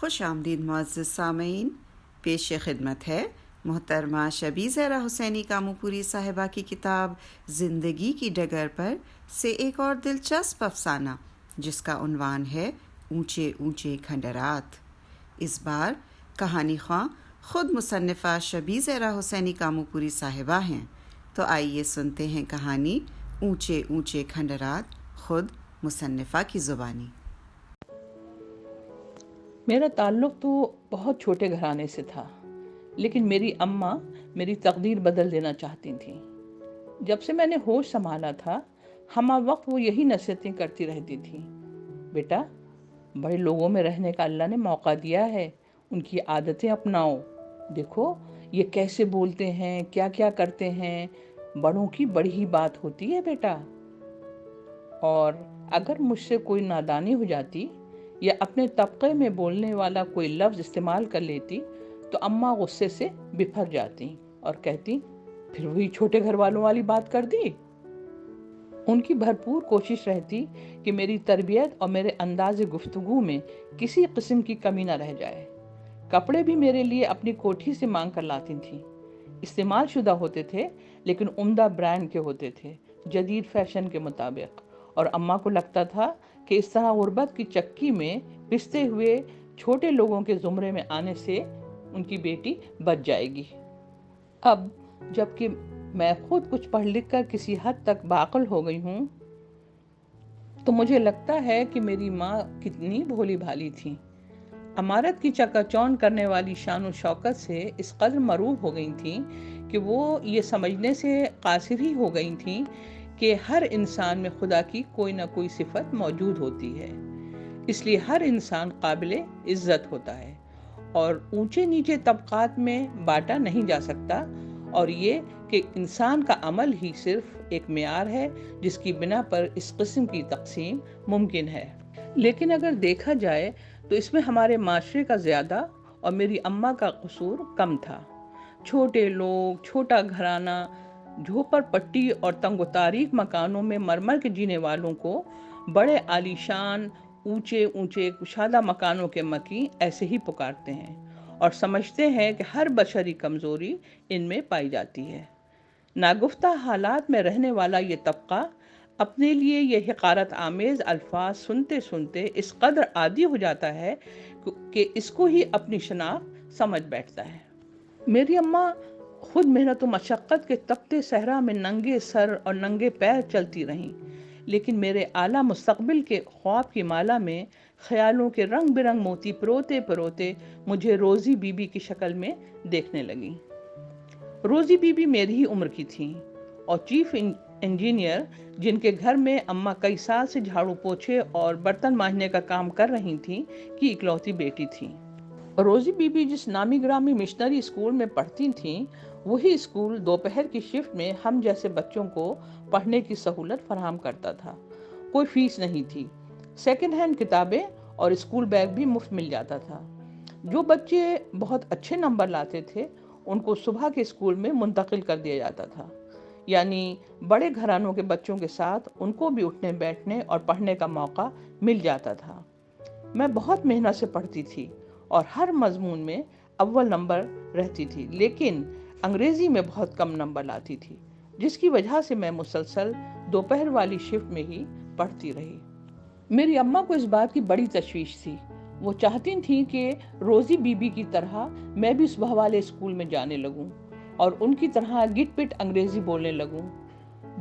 خوش آمدید معزز سامعین، پیش خدمت ہے محترمہ شبی زہرا حسینی کاموپوری صاحبہ کی کتاب زندگی کی ڈگر پر سے ایک اور دلچسپ افسانہ جس کا عنوان ہے اونچے اونچے کھنڈرات۔ اس بار کہانی خواں خود مصنفہ شبی زہرا حسینی کاموپوری صاحبہ ہیں، تو آئیے سنتے ہیں کہانی اونچے اونچے کھنڈرات خود مصنفہ کی زبانی۔ میرا تعلق تو بہت چھوٹے گھرانے سے تھا، لیکن میری اماں میری تقدیر بدل دینا چاہتی تھیں۔ جب سے میں نے ہوش سنبھالا تھا، ہمہ وقت وہ یہی نصیحتیں کرتی رہتی تھیں، بیٹا بڑے لوگوں میں رہنے کا اللہ نے موقع دیا ہے، ان کی عادتیں اپناؤ، دیکھو یہ کیسے بولتے ہیں، کیا کیا کرتے ہیں، بڑوں کی بڑی ہی بات ہوتی ہے بیٹا۔ اور اگر مجھ سے کوئی نادانی ہو جاتی یا اپنے طبقے میں بولنے والا کوئی لفظ استعمال کر لیتی تو اماں غصے سے بفر جاتی اور کہتی پھر وہی چھوٹے گھر والوں والی بات کر دی۔ ان کی بھرپور کوشش رہتی کہ میری تربیت اور میرے انداز گفتگو میں کسی قسم کی کمی نہ رہ جائے۔ کپڑے بھی میرے لیے اپنی کوٹھی سے مانگ کر لاتی تھیں، استعمال شدہ ہوتے تھے لیکن عمدہ برانڈ کے ہوتے تھے، جدید فیشن کے مطابق، اور اماں کو لگتا تھا کہ اس طرح غربت کی چکی میں پستے ہوئے چھوٹے لوگوں کے زمرے میں آنے سے ان کی بیٹی بچ جائے گی۔ اب جب کہ میں خود کچھ پڑھ لکھ کر کسی حد تک باعقل ہو گئی ہوں تو مجھے لگتا ہے کہ میری ماں کتنی بھولی بھالی تھی، عمارت کی چکا چوند کرنے والی شان و شوکت سے اس قدر مروب ہو گئی تھیں کہ وہ یہ سمجھنے سے قاصر ہی ہو گئی تھیں کہ ہر انسان میں خدا کی کوئی نہ کوئی صفت موجود ہوتی ہے، اس لیے ہر انسان قابل عزت ہوتا ہے اور اونچے نیچے طبقات میں بانٹا نہیں جا سکتا، اور یہ کہ انسان کا عمل ہی صرف ایک معیار ہے جس کی بنا پر اس قسم کی تقسیم ممکن ہے۔ لیکن اگر دیکھا جائے تو اس میں ہمارے معاشرے کا زیادہ اور میری اماں کا قصور کم تھا۔ چھوٹے لوگ، چھوٹا گھرانہ، جھوپڑ پٹی اور تنگ و تاریک مکانوں میں مرمر کے جینے والوں کو بڑے عالیشان اونچے اونچے کشادہ مکانوں کے مکی ایسے ہی پکارتے ہیں اور سمجھتے ہیں کہ ہر بشری کمزوری ان میں پائی جاتی ہے۔ ناگفتہ حالات میں رہنے والا یہ طبقہ اپنے لیے یہ حقارت آمیز الفاظ سنتے سنتے اس قدر عادی ہو جاتا ہے کہ اس کو ہی اپنی شناخت سمجھ بیٹھتا ہے۔ میری اماں خود محنت و مشقت کے تپتے صحرا میں ننگے سر اور ننگے پیر چلتی رہیں، لیکن میرے اعلیٰ مستقبل کے خواب کی مالا میں خیالوں کے رنگ برنگ موتی پروتے پروتے مجھے روزی بی بی کی شکل میں دیکھنے لگیں۔ روزی بی بی میری ہی عمر کی تھیں اور چیف انجینئر، جن کے گھر میں اماں کئی سال سے جھاڑو پوچھے اور برتن مانجنے کا کام کر رہی تھیں، کی اکلوتی بیٹی تھیں۔ روزی بی بی جس نامی گرامی مشنری اسکول میں پڑھتی تھیں، وہی اسکول دوپہر کی شفٹ میں ہم جیسے بچوں کو پڑھنے کی سہولت فراہم کرتا تھا۔ کوئی فیس نہیں تھی، سیکنڈ ہینڈ کتابیں اور اسکول بیگ بھی مفت مل جاتا تھا۔ جو بچے بہت اچھے نمبر لاتے تھے ان کو صبح کے اسکول میں منتقل کر دیا جاتا تھا، یعنی بڑے گھرانوں کے بچوں کے ساتھ ان کو بھی اٹھنے بیٹھنے اور پڑھنے کا موقع مل جاتا تھا۔ میں بہت محنت سے پڑھتی تھی اور ہر مضمون میں اول نمبر رہتی تھی، لیکن انگریزی میں بہت کم نمبر لاتی تھی، جس کی وجہ سے میں مسلسل دوپہر والی شفٹ میں ہی پڑھتی رہی۔ میری اماں کو اس بات کی بڑی تشویش تھی، وہ چاہتی تھیں کہ روزی بی بی کی طرح میں بھی صبح والے اسکول میں جانے لگوں اور ان کی طرح گٹ پٹ انگریزی بولنے لگوں۔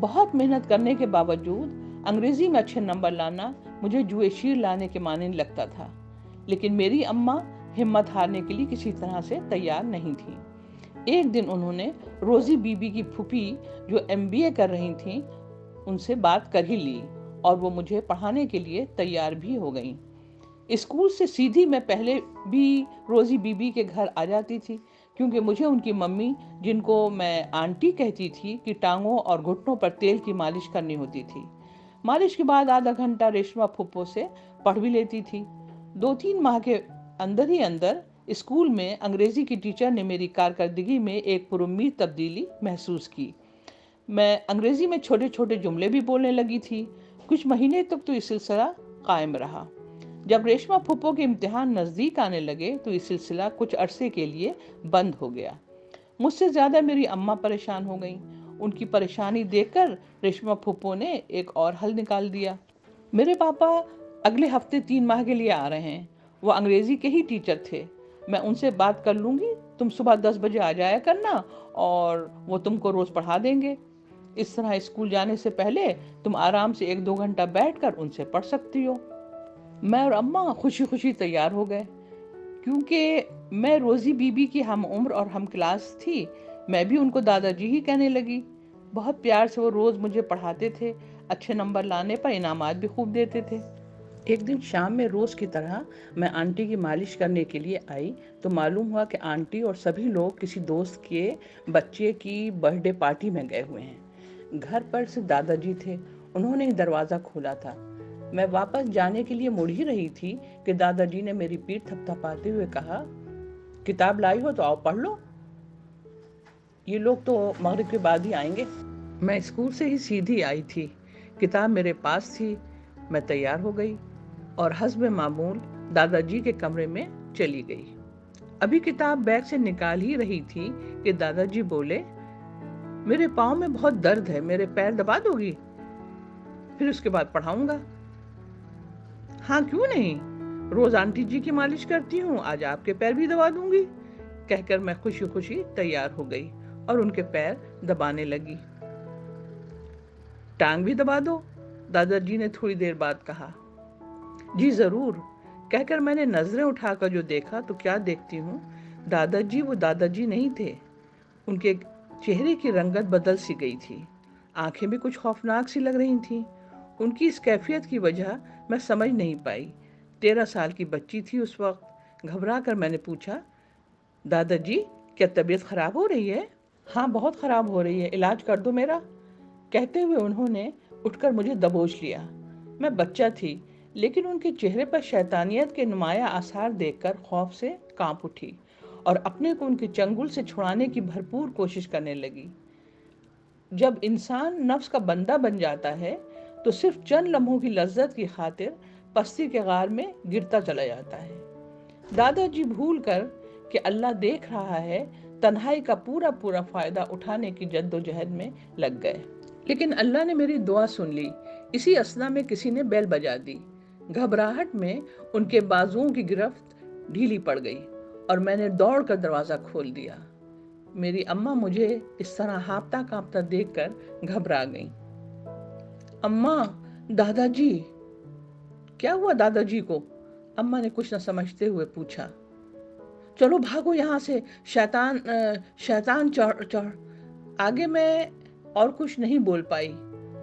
بہت محنت کرنے کے باوجود انگریزی میں اچھے نمبر لانا مجھے جوئے شیر لانے کے مانند لگتا تھا، لیکن میری اماں ہمت ہارنے کے لیے کسی طرح سے تیار نہیں تھی۔ ایک دن انہوں نے روزی بی بی کی پھوپھی جو MBA کر رہی تھیں ان سے بات کر ہی لی اور وہ مجھے پڑھانے کے لیے تیار بھی ہو گئیں۔ اسکول سے سیدھی میں پہلے بھی روزی بی بی کے گھر آ جاتی تھی، کیونکہ مجھے ان کی ممی، جن کو میں آنٹی کہتی تھی، کی ٹانگوں اور گھٹنوں پر تیل کی مالش کرنی ہوتی تھی۔ مالش کے بعد آدھا گھنٹہ ریشمہ پھپھو سے پڑھ بھی لیتی تھی۔ 2-3 ماہ کے اندر ہی اندر اسکول میں انگریزی کی ٹیچر نے میری کارکردگی میں ایک پرامید تبدیلی محسوس کی۔ میں انگریزی میں چھوٹے چھوٹے جملے بھی بولنے لگی تھی۔ کچھ مہینے تک تو یہ سلسلہ قائم رہا۔ جب ریشما پھپھو کے امتحان نزدیک آنے لگے تو یہ سلسلہ کچھ عرصے کے لیے بند ہو گیا۔ مجھ سے زیادہ میری اماں پریشان ہو گئیں۔ ان کی پریشانی دیکھ کر ریشما پھپھو نے ایک اور حل نکال دیا۔ میرے پاپا اگلے ہفتے 3 ماہ کے لیے آ رہے ہیں۔ وہ انگریزی کے ہی ٹیچر تھے۔ میں ان سے بات کر لوں گی، تم صبح 10 بجے آ جایا کرنا اور وہ تم کو روز پڑھا دیں گے۔ اس طرح اسکول جانے سے پہلے تم آرام سے 1-2 گھنٹہ بیٹھ کر ان سے پڑھ سکتی ہو۔ میں اور اماں خوشی خوشی تیار ہو گئے۔ کیونکہ میں روزی بی بی کی ہم عمر اور ہم کلاس تھی، میں بھی ان کو دادا جی ہی کہنے لگی۔ بہت پیار سے وہ روز مجھے پڑھاتے تھے، اچھے نمبر لانے پر انعامات بھی خوب دیتے تھے۔ ایک دن شام میں روز کی طرح میں آنٹی کی مالش کرنے کے لیے آئی تو معلوم ہوا کہ آنٹی اور سبھی لوگ کسی دوست کے بچے کی برتھ ڈے پارٹی میں گئے ہوئے ہیں۔ گھر پر صرف دادا جی تھے، انہوں نے دروازہ کھولا تھا۔ میں واپس جانے کے لیے مڑ ہی رہی تھی کہ دادا جی نے میری پیٹھ تھپتھپاتے ہوئے کہا، کتاب لائی ہو تو آؤ پڑھ لو، یہ لوگ تو مغرب کے بعد ہی آئیں گے۔ میں اسکول سے ہی سیدھی آئی تھی، کتاب میرے پاس تھی۔ میں تیار ہو گئی اور حسب معمول دادا جی کے کمرے میں چلی گئی۔ ابھی کتاب بیگ سے نکال ہی رہی تھی کہ دادا جی بولے، میرے پاؤں میں بہت درد ہے، میرے پیر دبا دو گی؟ پھر اس کے بعد پڑھاؤں گا۔ ہاں کیوں نہیں، روز آنٹی جی کی مالش کرتی ہوں، آج آپ کے پیر بھی دبا دوں گی، کہہ کر میں خوشی خوشی تیار ہو گئی اور ان کے پیر دبانے لگی۔ ٹانگ بھی دبا دو، دادا جی نے تھوڑی دیر بعد کہا۔ جی ضرور، کہہ کر میں نے نظریں اٹھا کر جو دیکھا تو کیا دیکھتی ہوں، دادا جی وہ دادا جی نہیں تھے۔ ان کے چہرے کی رنگت بدل سی گئی تھی، آنکھیں بھی کچھ خوفناک سی لگ رہی تھیں۔ ان کی اس کیفیت کی وجہ میں سمجھ نہیں پائی۔ 13 سال کی بچی تھی اس وقت۔ گھبرا کر میں نے پوچھا، دادا جی کیا طبیعت خراب ہو رہی ہے؟ ہاں بہت خراب ہو رہی ہے، علاج کر دو میرا، کہتے ہوئے انہوں نے اٹھ کر مجھے دبوچ لیا۔ میں بچہ تھی لیکن ان کے چہرے پر شیطانیت کے نمایاں آثار دیکھ کر خوف سے کانپ اٹھی اور اپنے کو ان کے چنگل سے چھڑانے کی بھرپور کوشش کرنے لگی۔ جب انسان نفس کا بندہ بن جاتا ہے تو صرف چند لمحوں کی لذت کی خاطر پستی کے غار میں گرتا چلا جاتا ہے۔ دادا جی بھول کر کہ اللہ دیکھ رہا ہے تنہائی کا پورا پورا فائدہ اٹھانے کی جد و جہد میں لگ گئے۔ لیکن اللہ نے میری دعا سن لی۔ اسی اثنا میں کسی نے بیل بجا دی۔ گھبراہٹ میں ان کے بازوؤں کی گرفت ڈھیلی پڑ گئی اور میں نے دوڑ کر دروازہ کھول دیا۔ میری اماں مجھے اس طرح ہانپتا کانپتا دیکھ کر گھبرا گئیں۔ اماں، دادا جی۔ کیا ہوا دادا جی کو؟ اماں نے کچھ نہ سمجھتے ہوئے پوچھا۔ چلو بھاگو یہاں سے، شیطان چڑھ۔ آگے میں اور کچھ نہیں بول پائی،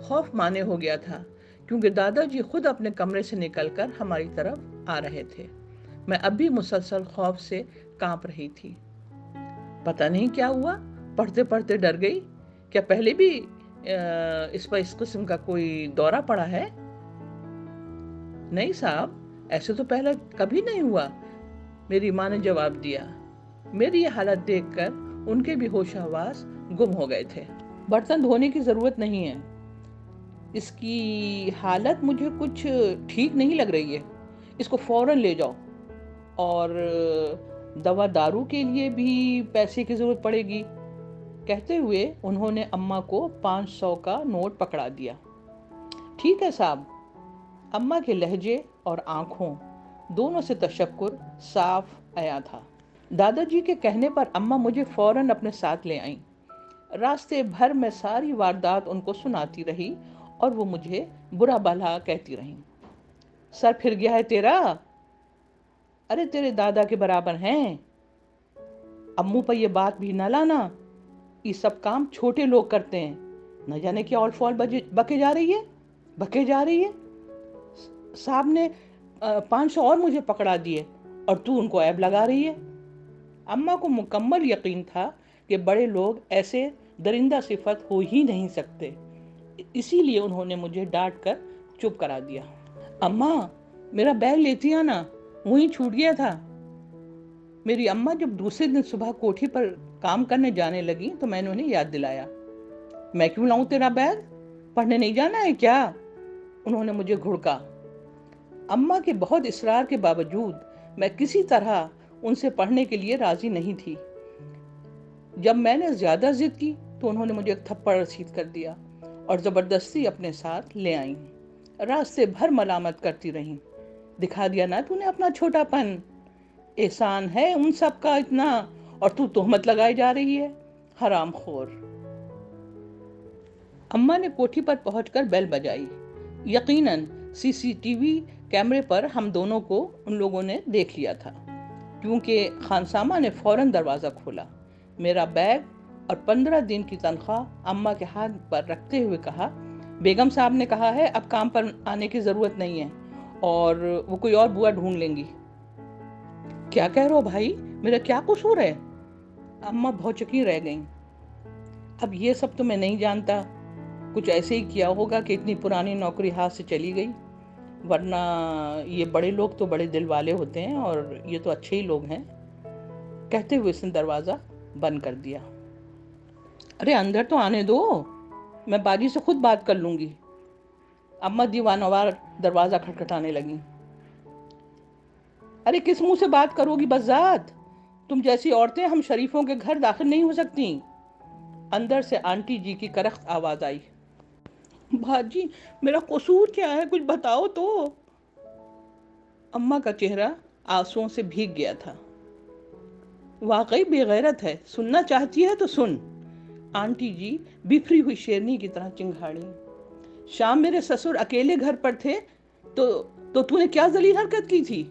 خوف مانے ہو گیا تھا کیونکہ دادا جی خود اپنے کمرے سے نکل کر ہماری طرف آ رہے تھے۔ میں اب بھی مسلسل خوف سے کانپ رہی تھی۔ پتہ نہیں کیا ہوا، پڑھتے پڑھتے ڈر گئی۔ کیا پہلے بھی اس پر اس قسم کا کوئی دورہ پڑا ہے؟ نہیں صاحب، ایسے تو پہلے کبھی نہیں ہوا، میری ماں نے جواب دیا۔ میری یہ حالت دیکھ کر ان کے بھی ہوش حواس گم ہو گئے تھے۔ برتن دھونے کی ضرورت نہیں ہے، اس کی حالت مجھے کچھ ٹھیک نہیں لگ رہی ہے، اس کو فوراً لے جاؤ، اور دوا دارو کے لیے بھی پیسے کی ضرورت پڑے گی۔ کہتے ہوئے انہوں نے اماں کو 500 کا نوٹ پکڑا دیا۔ ٹھیک ہے صاحب۔ اماں کے لہجے اور آنکھوں دونوں سے تشکر صاف آیا تھا۔ دادا جی کے کہنے پر اماں مجھے فوراً اپنے ساتھ لے آئیں۔ راستے بھر میں ساری واردات ان کو سناتی رہی اور وہ مجھے برا بھلا کہتی رہیں۔ سر پھر گیا ہے تیرا؟ ارے تیرے دادا کے برابر ہیں، امو پر یہ بات بھی نہ لانا، یہ سب کام چھوٹے لوگ کرتے ہیں، نہ جانے کیا آل فال بکے جا رہی ہے۔ صاحب نے 500 اور مجھے پکڑا دیے اور تو ان کو عیب لگا رہی ہے۔ اماں کو مکمل یقین تھا کہ بڑے لوگ ایسے درندہ صفت ہو ہی نہیں سکتے، اسی لیے انہوں نے مجھے ڈانٹ کر چپ کرا دیا۔ اماں میرا بیگ لیتی آنا، وہیں چھوٹ گیا تھا۔ میری اماں جب دوسرے دن صبح کوٹھی پر کام کرنے جانے لگی تو میں نے انہیں یاد دلایا۔ میں کیوں لاؤں تیرا بیگ؟ پڑھنے نہیں جانا ہے کیا؟ انہوں نے مجھے گھڑکا۔ اماں کے بہت اصرار کے باوجود میں کسی طرح ان سے پڑھنے کے لیے راضی نہیں تھی۔ جب میں نے زیادہ ضد کی تو انہوں نے مجھے ایک تھپڑ رسید کر دیا اور زبردستی اپنے ساتھ لے آئیں۔ راستے بھر ملامت کرتی رہیں، دکھا دیا نا تو نے اپنا چھوٹا پن، احسان ہے ان سب کا اتنا اور تو تہمت لگائی جا رہی ہے، حرام خور۔ اماں نے کوٹھی پر پہنچ کر بیل بجائی۔ یقیناً سی سی ٹی وی کیمرے پر ہم دونوں کو ان لوگوں نے دیکھ لیا تھا، کیونکہ خانسامہ نے فوراً دروازہ کھولا، میرا بیگ اور 15 دن کی تنخواہ اماں کے ہاتھ پر رکھتے ہوئے کہا، بیگم صاحب نے کہا ہے اب کام پر آنے کی ضرورت نہیں ہے اور وہ کوئی اور بوا ڈھونڈ لیں گی۔ کیا کہہ رہے ہو بھائی، میرا کیا قصور ہے؟ اماں بھوچکی رہ گئیں۔ اب یہ سب تو میں نہیں جانتا، کچھ ایسے ہی کیا ہوگا کہ اتنی پرانی نوکری ہاتھ سے چلی گئی، ورنہ یہ بڑے لوگ تو بڑے دل والے ہوتے ہیں اور یہ تو اچھے ہی لوگ ہیں، کہتے ہوئے اس نے دروازہ بند کر دیا۔ ارے اندر تو آنے دو، میں باجی سے خود بات کر لوں گی۔ اماں دیوانوار دروازہ کھٹکھٹانے لگیں۔ ارے کس منہ سے بات کرو گی بذات، تم جیسی عورتیں ہم شریفوں کے گھر داخل نہیں ہو سکتی۔ اندر سے آنٹی جی کی کرخت آواز آئی، باجی میرا قصور کیا ہے، کچھ بتاؤ تو۔ اماں کا چہرہ آنسوؤں سے بھیگ گیا تھا۔ واقعی بے غیرت ہے، سننا چاہتی ہے تو سن۔ آنٹی جی بفری ہوئی شیرنی کی طرح چنگھاڑی۔ شام میرے سسر اکیلے گھر پر تھے تو نے کیا ذلیل حرکت کی تھی؟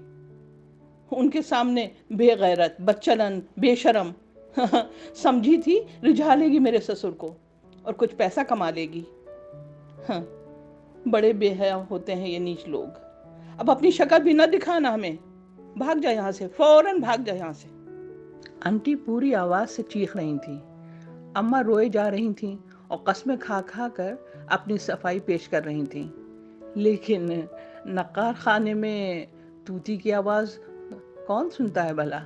ان کے سامنے بے غیرت، بدچلن، بے شرم سمجھی تھی رجھا لے گی میرے سسر کو اور کچھ پیسہ کما لے گی۔ بڑے بے حیا ہوتے ہیں یہ نیچ لوگ۔ اب اپنی شکل بھی نہ دکھانا ہمیں، بھاگ جا یہاں سے، فوراً بھاگ جا یہاں سے۔ آنٹی پوری آواز سے چیخ رہی تھی، اماں روئے جا رہی تھیں اور قسمیں کھا کھا کر اپنی صفائی پیش کر رہی تھیں، لیکن نقار خانے میں توتی کی آواز کون سنتا ہے بھلا؟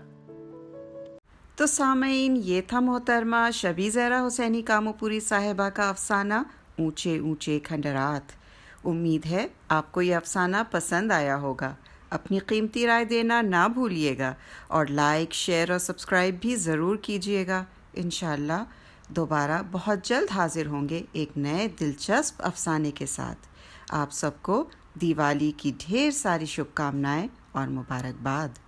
تو سامعین، یہ تھا محترمہ شبی زہرا حسینی کامو پوری صاحبہ کا افسانہ اونچے اونچے کھنڈرات۔ امید ہے آپ کو یہ افسانہ پسند آیا ہوگا۔ اپنی قیمتی رائے دینا نہ بھولیے گا اور لائک، شیئر اور سبسکرائب بھی ضرور کیجیے گا۔ انشاءاللہ دوبارہ بہت جلد حاضر ہوں گے ایک نئے دلچسپ افسانے کے ساتھ۔ آپ سب کو دیوالی کی ڈھیر ساری شبھ کامنائیں اور مبارکباد۔